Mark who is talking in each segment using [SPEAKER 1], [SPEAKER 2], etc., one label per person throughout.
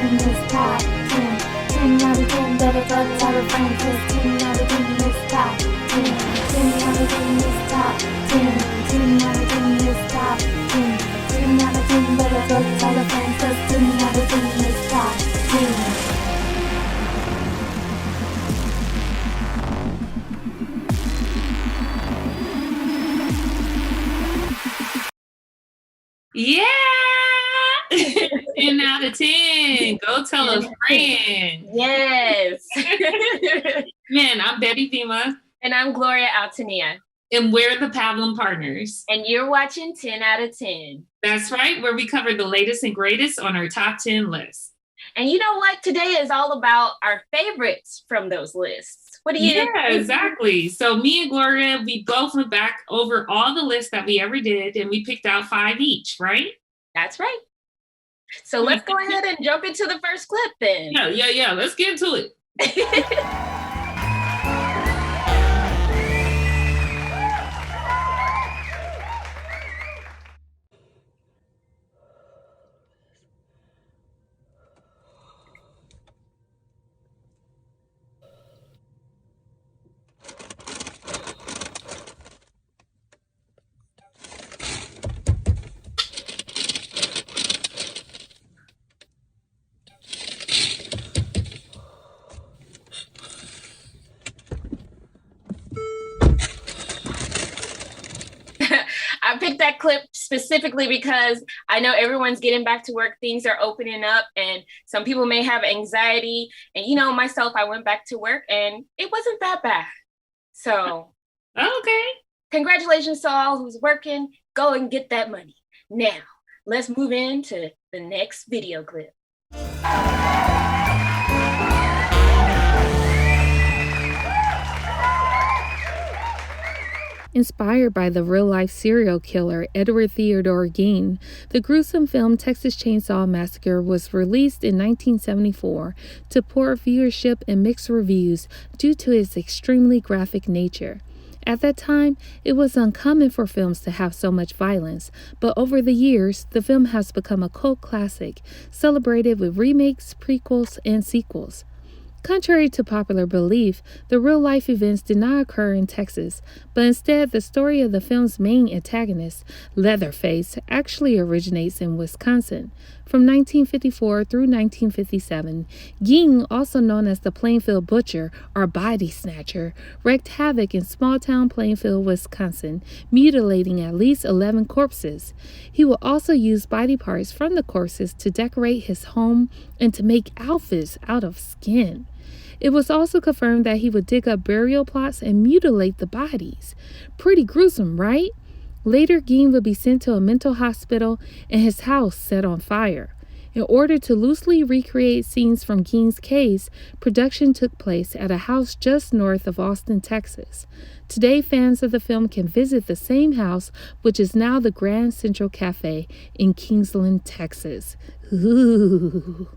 [SPEAKER 1] 10 is top 10. 10 out of 10, better go tell a friend, 'cause 10 out of 10 is top 10. 10 out of 10 is top 10. 10 out of 10 is top 10. 10 out of 10, better go tell a friend, 'cause 10 out of 10 is top 10.
[SPEAKER 2] Yeah! 10 out of 10. Go tell a friend.
[SPEAKER 3] Yes.
[SPEAKER 2] Man, I'm Betty Vima.
[SPEAKER 3] And I'm Gloria Altania.
[SPEAKER 2] And we're the Pabulum Partners.
[SPEAKER 3] And you're watching 10 out of 10.
[SPEAKER 2] That's right, where we cover the latest and greatest on our top 10 list.
[SPEAKER 3] And you know what? Today is all about our favorites from those lists. What do you think?
[SPEAKER 2] Yeah, exactly. So me and Gloria, we both went back over all the lists that we ever did, and we picked out 5 each, right?
[SPEAKER 3] That's right. So let's go ahead and jump into the first clip then.
[SPEAKER 2] Yeah. Let's get into it.
[SPEAKER 3] I picked that clip specifically because I know everyone's getting back to work. Things are opening up and some people may have anxiety. And, you know, myself, I went back to work and it wasn't that bad. So,
[SPEAKER 2] okay.
[SPEAKER 3] Congratulations to all who's working. Go and get that money. Now, let's move into the next video clip.
[SPEAKER 4] Inspired by the real-life serial killer Edward Theodore Gein, the gruesome film Texas Chainsaw Massacre was released in 1974 to poor viewership and mixed reviews due to its extremely graphic nature. At that time, it was uncommon for films to have so much violence, but over the years, the film has become a cult classic, celebrated with remakes, prequels, and sequels. Contrary to popular belief, the real-life events did not occur in Texas, but instead the story of the film's main antagonist, Leatherface, actually originates in Wisconsin. From 1954 through 1957, Gein, also known as the Plainfield Butcher or Body Snatcher, wreaked havoc in small-town Plainfield, Wisconsin, mutilating at least 11 corpses. He would also use body parts from the corpses to decorate his home and to make outfits out of skin. It was also confirmed that he would dig up burial plots and mutilate the bodies. Pretty gruesome, right? Later, Gein would be sent to a mental hospital and his house set on fire. In order to loosely recreate scenes from Gein's case, production took place at a house just north of Austin, Texas. Today, fans of the film can visit the same house, which is now the Grand Central Cafe in Kingsland, Texas. Ooh.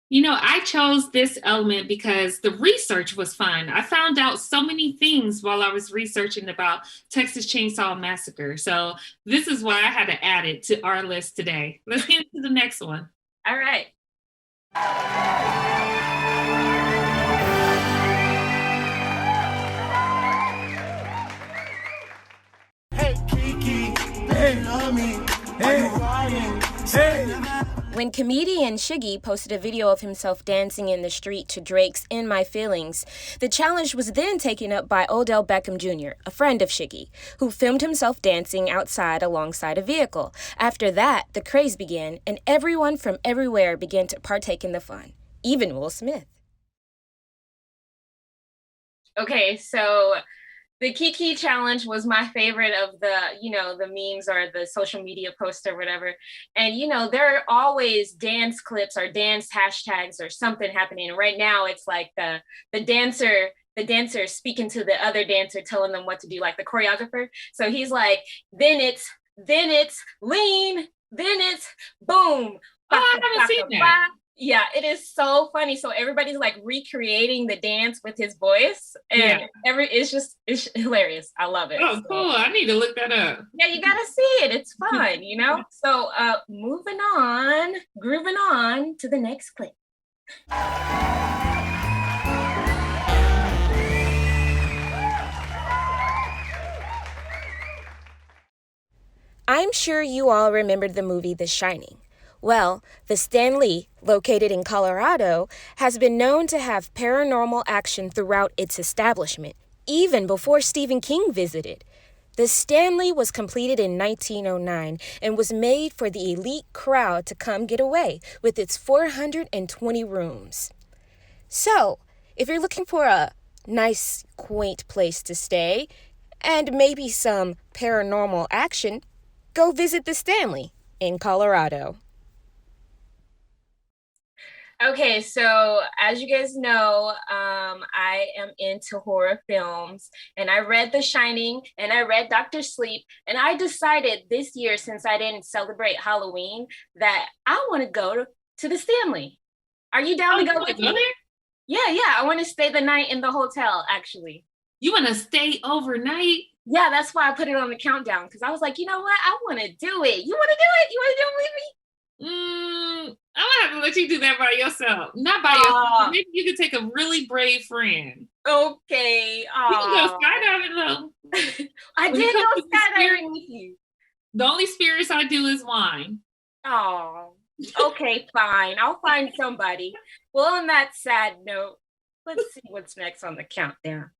[SPEAKER 2] You know, I chose this element because the research was fun. I found out so many things while I was researching about Texas Chainsaw Massacre. So this is why I had to add it to our list today. Let's get into the next one.
[SPEAKER 3] All right.
[SPEAKER 5] Hey, Kiki, hey, love me. Hey, hey.
[SPEAKER 3] When comedian Shiggy posted a video of himself dancing in the street to Drake's In My Feelings, the challenge was then taken up by Odell Beckham Jr., a friend of Shiggy, who filmed himself dancing outside alongside a vehicle. After that, the craze began, and everyone from everywhere began to partake in the fun, even Will Smith. Okay, so the Kiki challenge was my favorite of the, the memes or the social media posts or whatever. And, there are always dance clips or dance hashtags or something happening. Right now, it's like the dancer speaking to the other dancer, telling them what to do, like the choreographer. So he's like, then it's lean, then it's boom.
[SPEAKER 2] Oh, I haven't seen that.
[SPEAKER 3] Yeah, it is so funny. So everybody's like recreating the dance with his voice, and it's hilarious. I love it.
[SPEAKER 2] Oh, cool. I need to look that up.
[SPEAKER 3] Yeah, you gotta see it. It's fun, you know? So moving on, grooving on to the next clip.
[SPEAKER 6] I'm sure you all remembered the movie The Shining. Well, the Stanley, located in Colorado, has been known to have paranormal action throughout its establishment, even before Stephen King visited. The Stanley was completed in 1909 and was made for the elite crowd to come get away with its 420 rooms. So, if you're looking for a nice, quaint place to stay and maybe some paranormal action, go visit the Stanley in Colorado.
[SPEAKER 3] Okay, so as you guys know, I am into horror films, and I read The Shining and I read Doctor Sleep, and I decided this year, since I didn't celebrate Halloween, that I want to go to the Stanley. Are you down to go with me? Yeah, I want to stay the night in the hotel, actually.
[SPEAKER 2] You want to stay overnight?
[SPEAKER 3] Yeah, that's why I put it on the countdown, because I was like, you know what? I want to do it. You want to do it? You want to do it with me?
[SPEAKER 2] I'm gonna have to let you do that by yourself. Not by yourself. Maybe you could take a really brave friend.
[SPEAKER 3] Okay.
[SPEAKER 2] You can go skydiving though.
[SPEAKER 3] I did go skydiving with you.
[SPEAKER 2] The only spirits I do is wine.
[SPEAKER 3] Oh, okay, fine. I'll find somebody. Well, on that sad note, let's see what's next on the countdown.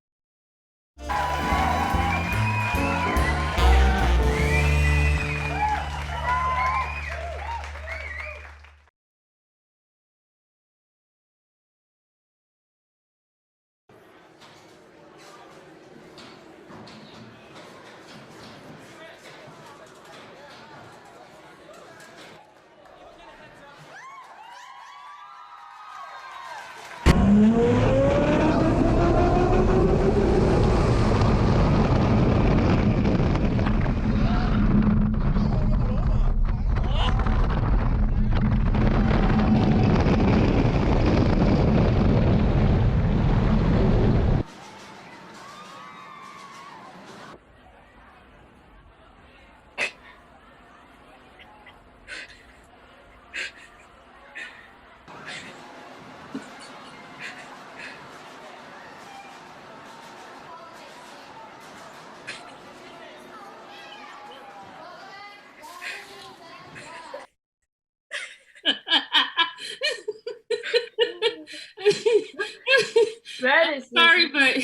[SPEAKER 3] That is
[SPEAKER 2] sorry, but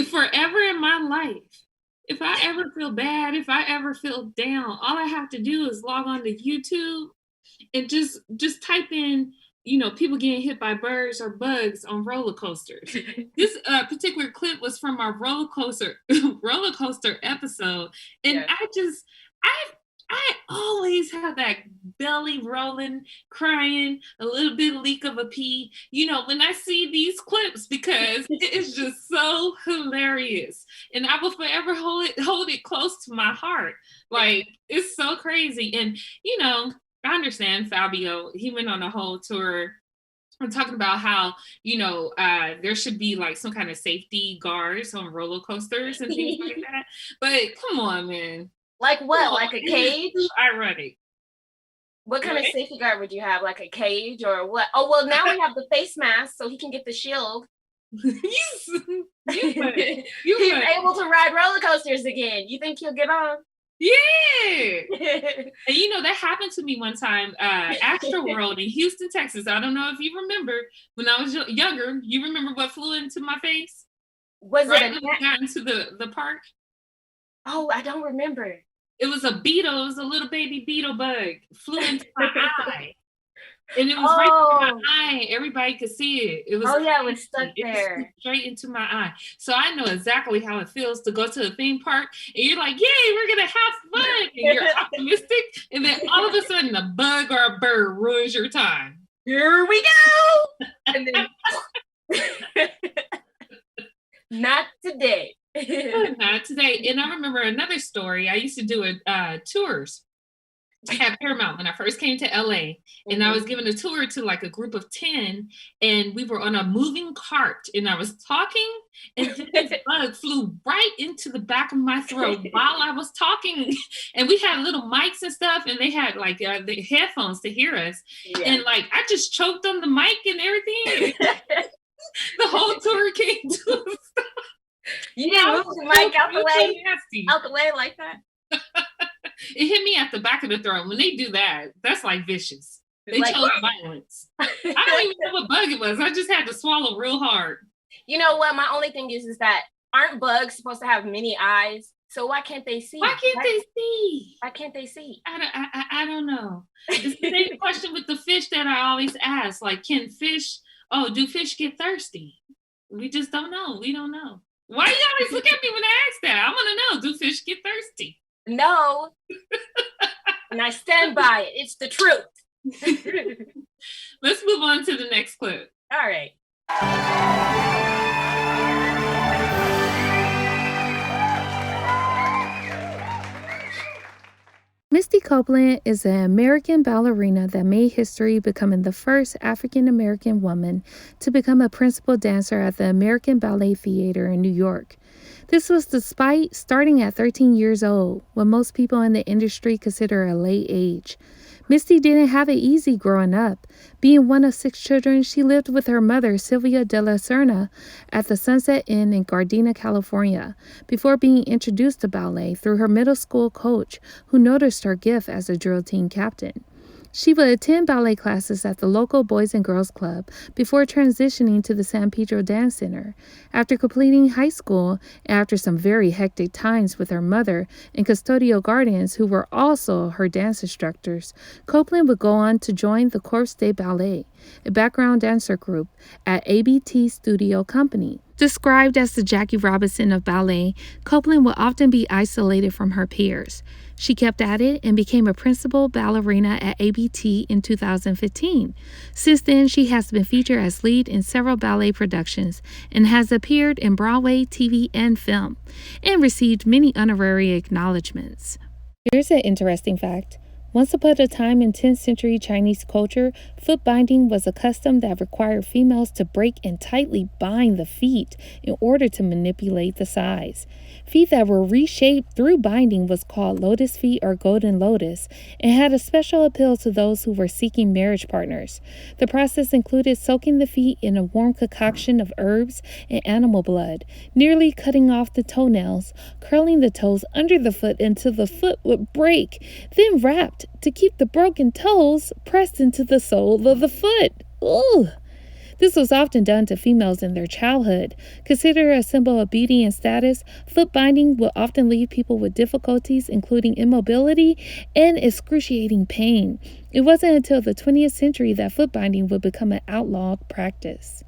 [SPEAKER 2] forever in my life, if I ever feel bad, if I ever feel down, all I have to do is log on to YouTube and just type in, people getting hit by birds or bugs on roller coasters. This particular clip was from our roller coaster episode, and yes. I always have that belly rolling, crying, a little bit leak of a pee, when I see these clips, because it is just so hilarious. And I will forever hold it close to my heart. Like, it's so crazy. And, I understand Fabio, he went on a whole tour. I'm talking about how, there should be like some kind of safety guards on roller coasters and things like that. But come on, man.
[SPEAKER 3] Like what? Like a cage?
[SPEAKER 2] Ironic.
[SPEAKER 3] What kind of safety guard would you have? Like a cage or what? Oh, well, now we have the face mask so he can get the shield.
[SPEAKER 2] He's
[SPEAKER 3] able to ride roller coasters again. You think he'll get on?
[SPEAKER 2] Yeah. And that happened to me one time, Astroworld in Houston, Texas. I don't know if you remember when I was younger. You remember what flew into my face?
[SPEAKER 3] Was
[SPEAKER 2] right
[SPEAKER 3] it
[SPEAKER 2] when we got into the park?
[SPEAKER 3] Oh, I don't remember.
[SPEAKER 2] It was a beetle. It was a little baby beetle bug. Flew into my eye. And it was right in my eye. Everybody could see it. It was
[SPEAKER 3] it was stuck there.
[SPEAKER 2] It straight into my eye. So I know exactly how it feels to go to a theme park and you're like, yay, we're gonna have fun. And you're optimistic. And then all of a sudden a bug or a bird ruins your time.
[SPEAKER 3] Here we go. And then not today.
[SPEAKER 2] Not today. And I remember another story. I used to do tours. at Paramount when I first came to LA, and I was given a tour to like a group of 10, and we were on a moving cart, and I was talking, and this bug flew right into the back of my throat while I was talking. And we had little mics and stuff, and they had like the headphones to hear us. And like I just choked on the mic and everything. The whole tour came to a stop.
[SPEAKER 3] You didn't move the mic out the way like that.
[SPEAKER 2] It hit me at the back of the throat. When they do that, that's like vicious. They
[SPEAKER 3] like,
[SPEAKER 2] chose violence. I don't even know what bug it was. I just had to swallow real hard.
[SPEAKER 3] You know what? My only thing is that aren't bugs supposed to have many eyes? So why can't they see?
[SPEAKER 2] Why can't they see?
[SPEAKER 3] Why can't they see?
[SPEAKER 2] I don't know. It's the same question with the fish that I always ask. Like, do fish get thirsty? We just don't know. We don't know. Why you always look at me when I ask that? I want to know, do fish get thirsty?
[SPEAKER 3] No. And I stand by it. It's the truth.
[SPEAKER 2] Let's move on to the next clip.
[SPEAKER 3] All right.
[SPEAKER 4] Misty Copeland is an American ballerina that made history becoming the first African American woman to become a principal dancer at the American Ballet Theater in New York. This was despite starting at 13 years old, what most people in the industry consider a late age. Misty didn't have it easy growing up. Being one of 6 children, she lived with her mother, Sylvia de la Serna, at the Sunset Inn in Gardena, California, before being introduced to ballet through her middle school coach, who noticed her gift as a drill team captain. She would attend ballet classes at the local Boys and Girls Club before transitioning to the San Pedro Dance Center. After completing high school, and after some very hectic times with her mother and custodial guardians who were also her dance instructors, Copeland would go on to join the Corps de Ballet, a background dancer group at ABT Studio Company. Described as the Jackie Robinson of ballet, Copeland would often be isolated from her peers. She kept at it and became a principal ballerina at ABT in 2015. Since then, she has been featured as lead in several ballet productions and has appeared in Broadway, TV, and film, and received many honorary acknowledgments. Here's an interesting fact. Once upon a time in 10th century Chinese culture, foot binding was a custom that required females to break and tightly bind the feet in order to manipulate the size. Feet that were reshaped through binding was called lotus feet or golden lotus and had a special appeal to those who were seeking marriage partners. The process included soaking the feet in a warm concoction of herbs and animal blood, nearly cutting off the toenails, curling the toes under the foot until the foot would break, then wrapped to keep the broken toes pressed into the sole of the foot. Ooh! This was often done to females in their childhood. Considered a symbol of beauty and status, foot binding would often leave people with difficulties, including immobility and excruciating pain. It wasn't until the 20th century that foot binding would become an outlawed practice.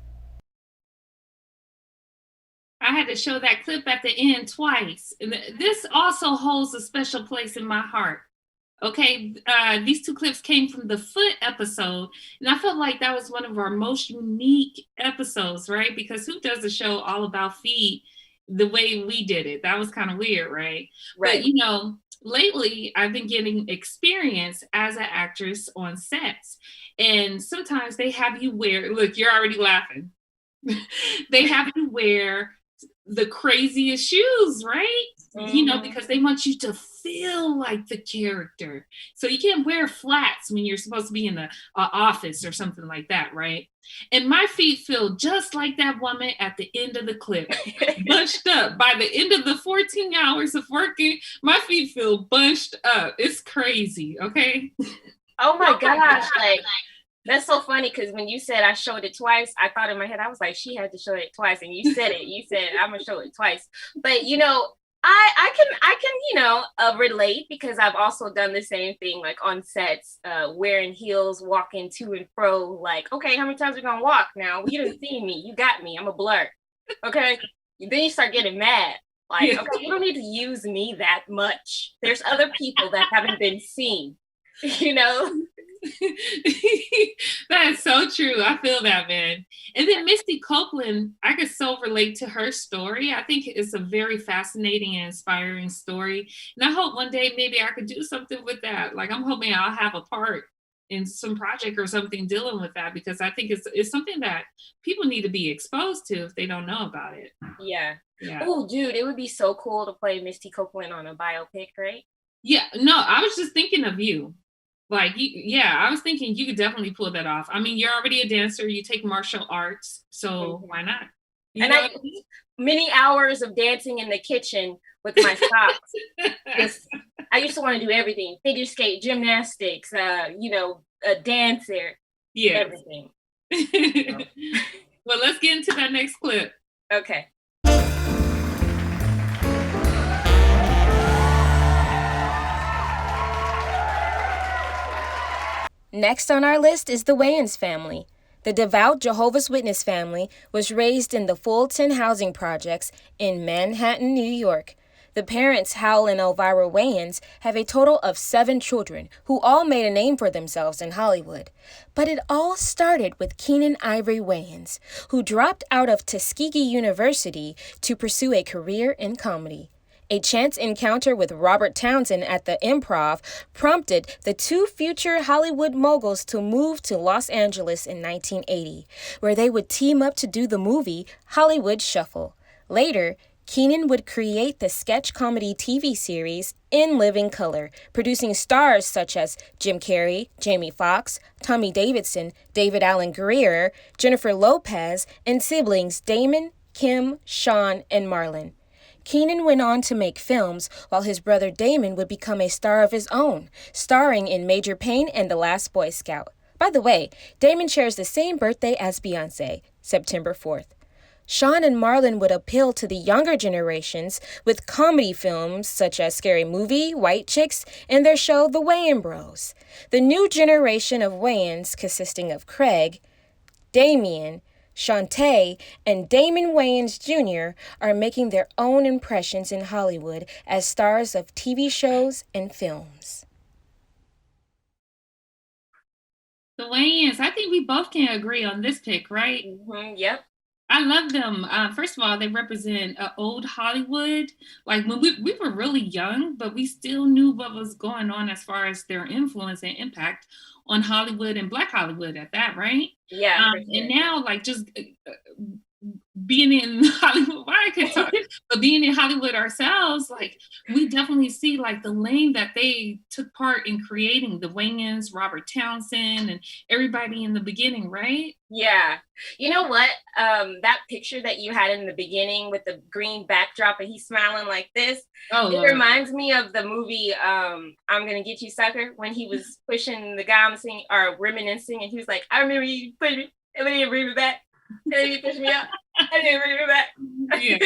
[SPEAKER 2] I had to show that clip at the end twice. This also holds a special place in my heart. Okay, these 2 clips came from the foot episode, and I felt like that was one of our most unique episodes, right? Because who does a show all about feet the way we did it? That was kind of weird, right? But, lately I've been getting experience as an actress on sets, and sometimes they have you wear, look, you're already laughing. They have you wear the craziest shoes, right? Because they want you to feel like the character. So you can't wear flats when you're supposed to be in the office or something like that, right? And my feet feel just like that woman at the end of the clip, bunched up. By the end of the 14 hours of working, my feet feel bunched up. It's crazy, okay?
[SPEAKER 3] Oh my gosh, like, that's so funny because when you said I showed it twice, I thought in my head, I was like, she had to show it twice. And you said it. You said, I'm going to show it twice. But, I can relate because I've also done the same thing, like on sets, wearing heels, walking to and fro. Like, okay, how many times are you going to walk now? You didn't see me. You got me. I'm a blur. Okay. Then you start getting mad. Like, okay, you don't need to use me that much. There's other people that haven't been seen,
[SPEAKER 2] That is so true. I feel that, man. And then Misty Copeland, I could so relate to her story. I think it's a very fascinating and inspiring story. And I hope one day maybe I could do something with that. Like I'm hoping I'll have a part in some project or something dealing with that because I think it's something that people need to be exposed to if they don't know about it.
[SPEAKER 3] Yeah.
[SPEAKER 2] Yeah.
[SPEAKER 3] Oh, dude, it would be so cool to play Misty Copeland on a biopic, right?
[SPEAKER 2] Yeah. No, I was just thinking of you. Like, I was thinking you could definitely pull that off. I mean, you're already a dancer. You take martial arts, so why not?
[SPEAKER 3] And many hours of dancing in the kitchen with my socks. I used to want to do everything: figure skate, gymnastics, a dancer, everything.
[SPEAKER 2] Well, let's get into that next clip.
[SPEAKER 3] Okay.
[SPEAKER 6] Next on our list is the Wayans family. The devout Jehovah's Witness family was raised in the Fulton housing projects in Manhattan, New York. The parents, Hal and Elvira Wayans, have a total of 7 children who all made a name for themselves in Hollywood. But it all started with Keenen Ivory Wayans, who dropped out of Tuskegee University to pursue a career in comedy. A chance encounter with Robert Townsend at the Improv prompted the 2 future Hollywood moguls to move to Los Angeles in 1980, where they would team up to do the movie Hollywood Shuffle. Later, Keenen would create the sketch comedy TV series In Living Color, producing stars such as Jim Carrey, Jamie Foxx, Tommy Davidson, David Alan Grier, Jennifer Lopez, and siblings Damon, Kim, Sean, and Marlon. Keenen went on to make films, while his brother Damon would become a star of his own, starring in Major Payne and The Last Boy Scout. By the way, Damon shares the same birthday as Beyoncé, September 4th. Sean and Marlon would appeal to the younger generations with comedy films such as Scary Movie, White Chicks, and their show The Wayan Bros. The new generation of Wayans, consisting of Craig, Damien, Shantae, and Damon Wayans Jr. are making their own impressions in Hollywood as stars of TV shows and films.
[SPEAKER 2] The Wayans, I think we both can agree on this pick, right?
[SPEAKER 3] Mm-hmm, yep.
[SPEAKER 2] I love them. First of all, they represent old Hollywood. Like when we were really young, but we still knew what was going on as far as their influence and impact on Hollywood and Black Hollywood at that, right?
[SPEAKER 3] Yeah.
[SPEAKER 2] And now, like just being in Hollywood, I can talk, but being in Hollywood ourselves, like we definitely see like the lane that they took part in creating, the Wayans, Robert Townsend, and everybody in the beginning, right?
[SPEAKER 3] Yeah. You know what? That picture that you had in the beginning with the green backdrop and he's smiling like this, it reminds me of the movie I'm Gonna Get You, Sucker, when he was pushing the guy on the scene, or reminiscing, and he was like, I remember you pushed me, and then you bring me back. And then you push me up. And then you bring me back.
[SPEAKER 2] Yeah.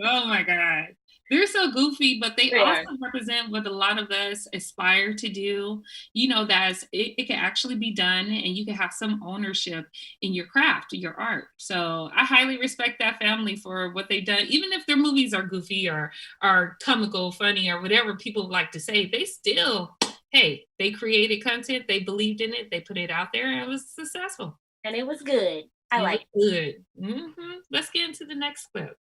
[SPEAKER 2] Oh my God. They're so goofy, but they also represent what a lot of us aspire to do. You know, that it can actually be done and you can have some ownership in your craft, your art. So I highly respect that family for what they've done. Even if their movies are goofy or are comical, funny, or whatever people like to say, they still, hey, they created content, they believed in it, they put it out there, and it was successful.
[SPEAKER 3] And it was good. I like it.
[SPEAKER 2] Good. Mm-hmm. Let's get into the next clip.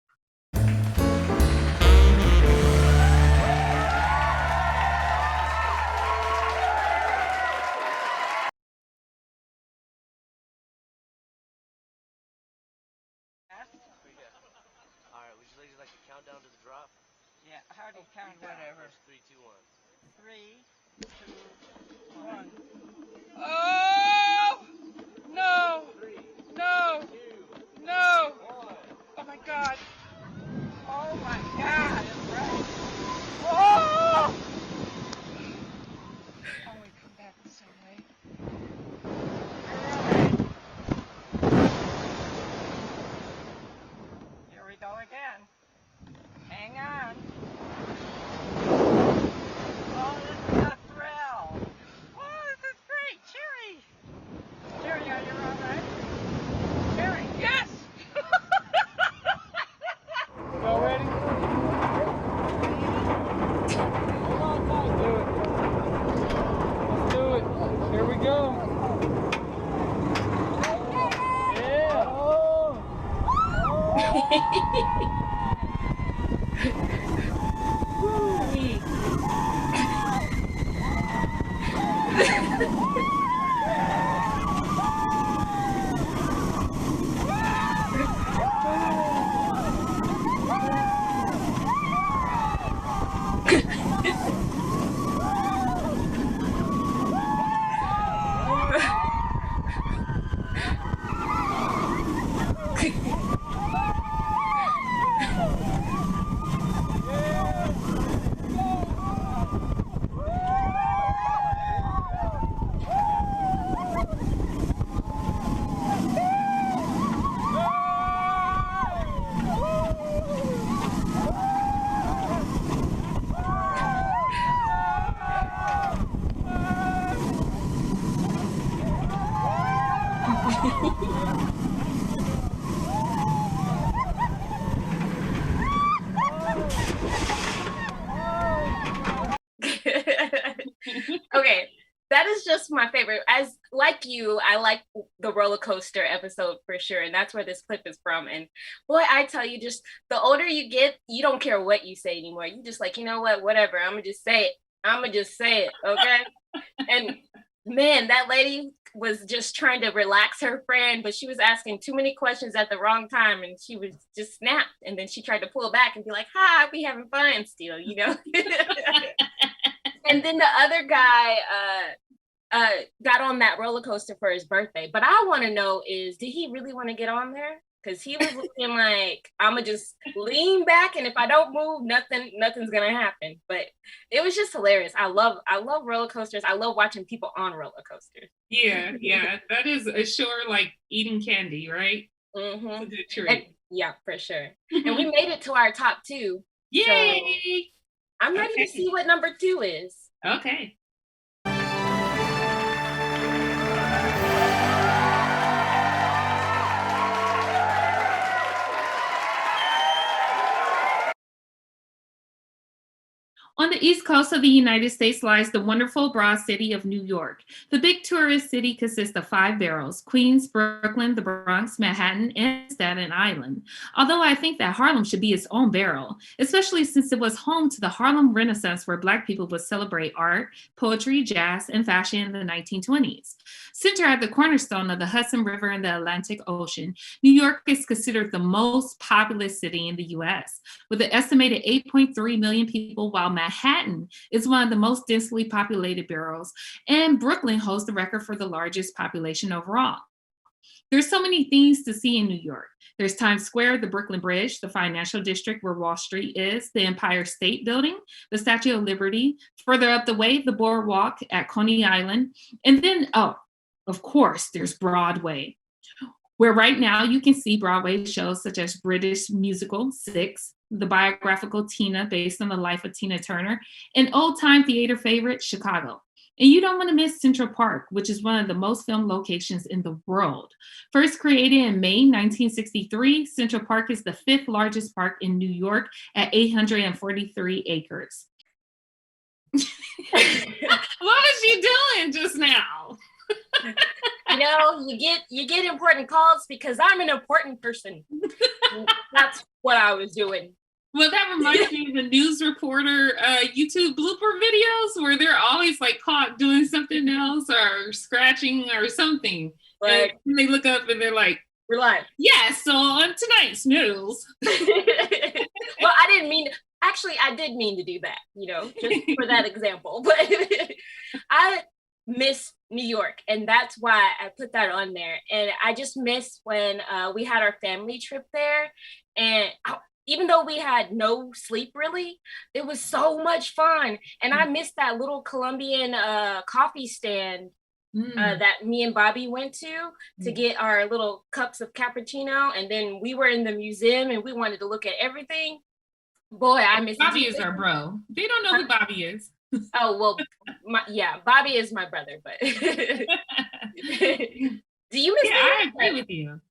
[SPEAKER 7] Alright, would you ladies like to count down to the drop?
[SPEAKER 8] Yeah, how do you count whatever?
[SPEAKER 7] 3, 2, 1.
[SPEAKER 8] 3, 2, 1. Oh! No!
[SPEAKER 7] 3,
[SPEAKER 8] No!
[SPEAKER 7] 2,
[SPEAKER 8] No!
[SPEAKER 7] 1.
[SPEAKER 8] Oh my God! Oh my God! That's right. Oh! Oh, we come back the same way. Here we go again. Hang on. Oh, this is a thrill. Oh, this is great. Cheery.
[SPEAKER 3] Okay, that is just my favorite. As like you, I like the roller coaster episode for sure, and that's where this clip is from. And boy, I tell you, just the older you get, you don't care what you say anymore. You just like, you know what, whatever. I'm gonna just say it. I'm gonna just say it, okay? And man, that lady was just trying to relax her friend, but she was asking too many questions at the wrong time, and she was just snapped. And then she tried to pull back and be like, "Hi, we having fun still," you know. And then the other guy got on that roller coaster for his birthday. But I want to know is, did he really want to get on there? Because he was looking like, I'm gonna just lean back, and if I don't move, nothing's gonna happen. But it was just hilarious. I love roller coasters. I love watching people on roller coasters.
[SPEAKER 2] Yeah, that is a sure like eating candy, right?
[SPEAKER 3] Mm-hmm.
[SPEAKER 2] It's a good treat.
[SPEAKER 3] And, yeah, for sure. And we made it to our top 2.
[SPEAKER 2] Yay!
[SPEAKER 3] So I'm ready to see what number 2 is.
[SPEAKER 2] Okay. On the east coast of the United States lies the wonderful broad city of New York. The big tourist city consists of 5 boroughs: Queens, Brooklyn, the Bronx, Manhattan, and Staten Island. Although I think that Harlem should be its own borough, especially since it was home to the Harlem Renaissance, where Black people would celebrate art, poetry, jazz, and fashion in the 1920s. Centered at the cornerstone of the Hudson River and the Atlantic Ocean, New York is considered the most populous city in the U.S., with an estimated 8.3 million people, while Manhattan is one of the most densely populated boroughs, and Brooklyn holds the record for the largest population overall. There's so many things to see in New York. There's Times Square, the Brooklyn Bridge, the financial district where Wall Street is, the Empire State Building, the Statue of Liberty, further up the way, the boardwalk at Coney Island, and then, of course, there's Broadway, where right now you can see Broadway shows such as British musical Six, the biographical Tina, based on the life of Tina Turner, and old-time theater favorite, Chicago. And you don't want to miss Central Park, which is one of the most filmed locations in the world. First created in May 1963, Central Park is the 5th largest park in New York at 843 acres. What was you doing just now?
[SPEAKER 3] You know, you get important calls because I'm an important person. That's what I was doing.
[SPEAKER 2] Well, that reminds me of the news reporter YouTube blooper videos where they're always like caught doing something else or scratching or something. Like, and they look up and they're like,
[SPEAKER 3] "We're live."
[SPEAKER 2] Yeah, so on tonight's news.
[SPEAKER 3] Well, I didn't mean. Actually, I did mean to do that. You know, just for that example. But I miss New York, and that's why I put that on there. And I just miss when we had our family trip there, and even though we had no sleep really, it was so much fun. And I missed that little Colombian coffee stand that me and Bobby went to get our little cups of cappuccino. And then we were in the museum and we wanted to look at everything. Boy, I miss
[SPEAKER 2] Bobby is our bro. They don't know who Bobby is.
[SPEAKER 3] Oh, well, Bobby is my brother, but do you miss
[SPEAKER 2] I agree with you.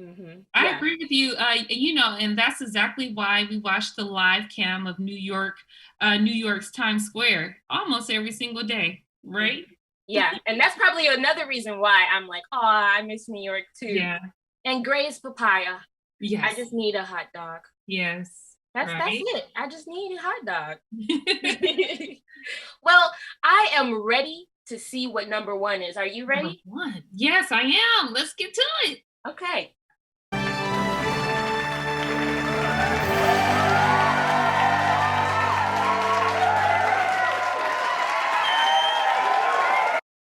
[SPEAKER 3] Mm-hmm.
[SPEAKER 2] I agree with you. You know, and that's exactly why we watch the live cam of New York's Times Square almost every single day, right?
[SPEAKER 3] Yeah, and that's probably another reason why I'm like, oh, I miss New York too.
[SPEAKER 2] Yeah.
[SPEAKER 3] And Gray's papaya.
[SPEAKER 2] Yes.
[SPEAKER 3] I just need a hot dog.
[SPEAKER 2] Yes.
[SPEAKER 3] That's
[SPEAKER 2] right?
[SPEAKER 3] it. I just need a hot dog. Well, I am ready to see what number 1 is. Are you ready?
[SPEAKER 2] Number 1. Yes, I am. Let's get to it.
[SPEAKER 3] Okay.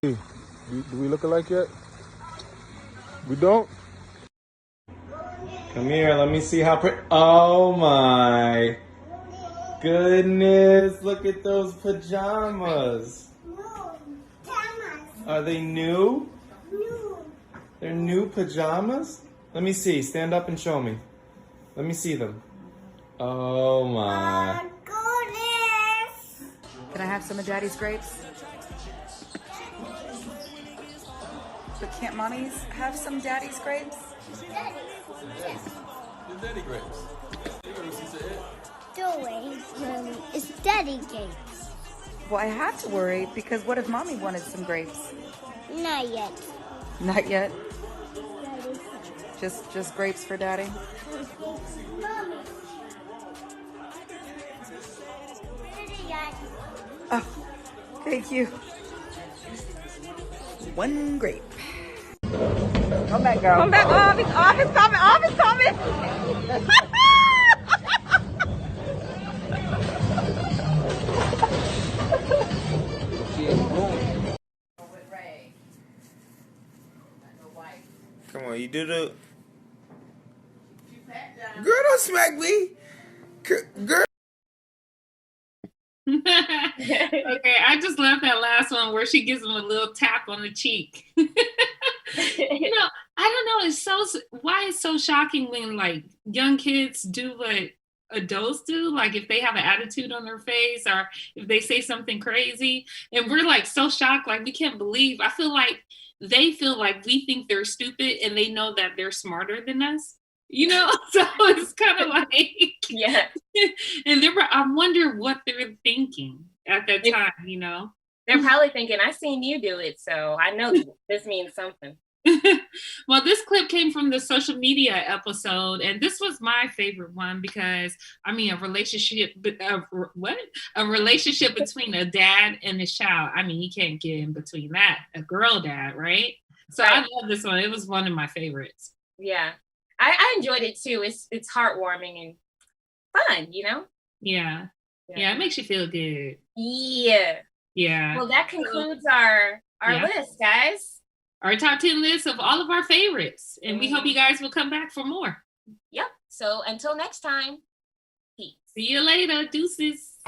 [SPEAKER 9] Do we look alike yet? We don't? Come here, let me see how pretty. Oh my goodness, look at those pajamas. Are they new? They're new pajamas? Let me see, stand up and show me. Let me see them. Oh my.
[SPEAKER 10] Can I have some of Daddy's grapes? But can't mommies have some Daddy's grapes?
[SPEAKER 9] Daddy grapes.
[SPEAKER 1] Don't worry, Mommy. It's Daddy grapes.
[SPEAKER 10] Well, I have to worry because what if Mommy wanted some grapes?
[SPEAKER 1] Not yet.
[SPEAKER 10] Not yet. Just grapes for Daddy?
[SPEAKER 1] Mommy.
[SPEAKER 10] Oh, thank you. One grape. Come back, girl. Come back. Off is coming. Off is coming.
[SPEAKER 9] Come on, you do the. Girl, don't smack me. Girl.
[SPEAKER 2] Okay, I just love that last one where she gives him a little tap on the cheek. I don't know. Why it's so shocking when like young kids do what adults do, like if they have an attitude on their face or if they say something crazy, and we're like so shocked, like we can't believe. I feel like they feel like we think they're stupid and they know that they're smarter than us. So it's kind of like,
[SPEAKER 3] Yeah.
[SPEAKER 2] and I wonder what they're thinking at that time.
[SPEAKER 3] They're probably thinking, I seen you do it, so I know this means something.
[SPEAKER 2] Well, this clip came from the social media episode, and this was my favorite one because a relationship between a dad and his child. You can't get in between that. A girl dad, right? So
[SPEAKER 3] Right.
[SPEAKER 2] I love this one. It was one of my favorites.
[SPEAKER 3] Yeah. I enjoyed it too. It's heartwarming and fun,
[SPEAKER 2] Yeah. It makes you feel good.
[SPEAKER 3] Yeah.
[SPEAKER 2] Yeah.
[SPEAKER 3] Well, that concludes our list, guys.
[SPEAKER 2] Our top 10 list of all of our favorites. And we hope you guys will come back for more.
[SPEAKER 3] Yep. So until next time, peace.
[SPEAKER 2] See you later. Deuces.